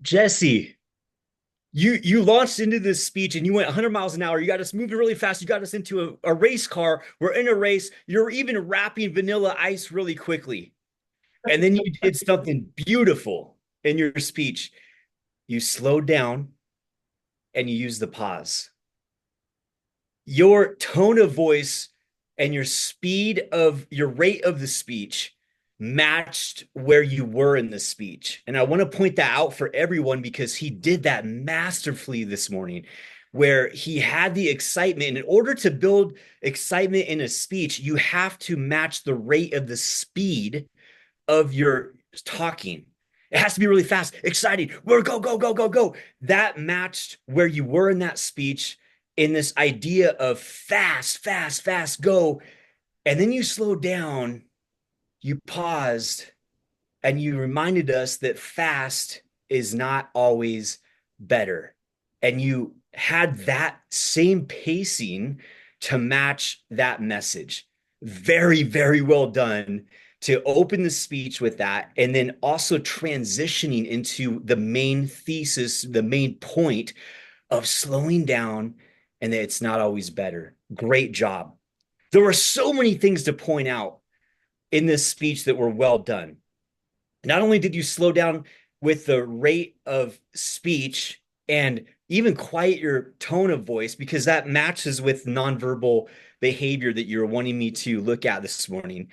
Jesse, you launched into this speech and you went 100 miles an hour. You got us moving really fast. You got us into a race car. We're in a race. You're even rapping Vanilla Ice really quickly. And then you did something beautiful in your speech. You slowed down and you used the pause. Your tone of voice and your speed of your rate of the speech matched where you were in the speech. And I want to point that out for everyone because he did that masterfully this morning, where he had the excitement. And in order to build excitement in a speech, you have to match the rate of the speed of your talking. It has to be really fast, exciting. We're go, go, go, go, go. That matched where you were in that speech in this idea of fast, fast, fast, go. And then you slowed down, you paused, and you reminded us that fast is not always better. And you had that same pacing to match that message. Very, very well done to open the speech with that. And then also transitioning into the main thesis, the main point of slowing down and that it's not always better. Great job. There were so many things to point out in this speech that were well done. Not only did you slow down with the rate of speech and even quiet your tone of voice, because that matches with nonverbal behavior that you're wanting me to look at this morning.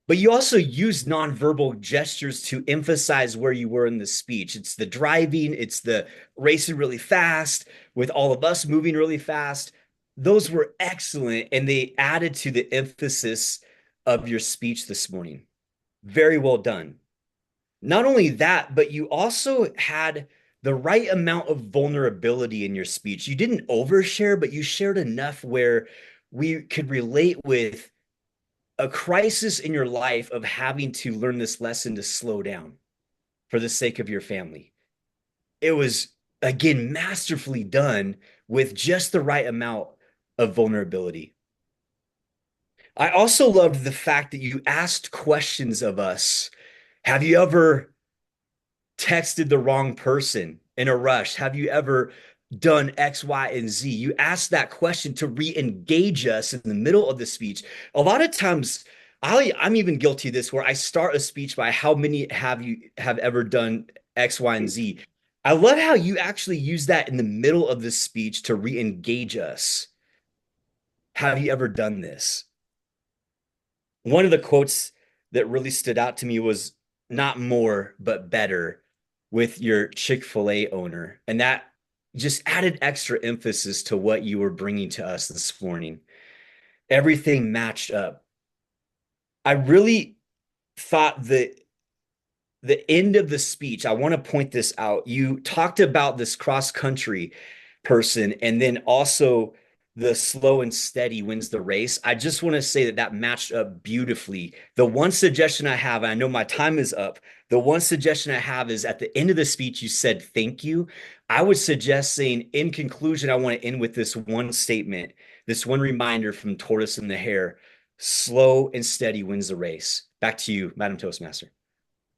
But you also use nonverbal gestures to emphasize where you were in the speech. It's the driving, it's the racing really fast, with all of us moving really fast. Those were excellent, and they added to the emphasis of your speech this morning. Very well done. Not only that, but you also had the right amount of vulnerability in your speech. You didn't overshare, but you shared enough where we could relate with a crisis in your life of having to learn this lesson to slow down for the sake of your family. It was, again, masterfully done with just the right amount of vulnerability. I also loved the fact that you asked questions of us. Have you ever texted the wrong person in a rush? Have you ever done X, Y, and Z? You ask that question to re-engage us in the middle of the speech. A lot of times, I'm even guilty of this, where I start a speech by how many have ever done X, Y, and Z. I love how you actually use that in the middle of the speech to re-engage us. Have you ever done this? One of the quotes that really stood out to me was not more, but better with your Chick-fil-A owner. And that just added extra emphasis to what you were bringing to us this morning. Everything matched up. I really thought that the end of the speech, I want to point this out. You talked about this cross country person and then also the slow and steady wins the race. I just want to say that that matched up beautifully. The one suggestion I have, I know my time is up. The one suggestion I have is at the end of the speech, you said thank you. I would suggest saying, in conclusion, I want to end with this one statement, this one reminder from Tortoise and the Hare: slow and steady wins the race. Back to you, Madam Toastmaster.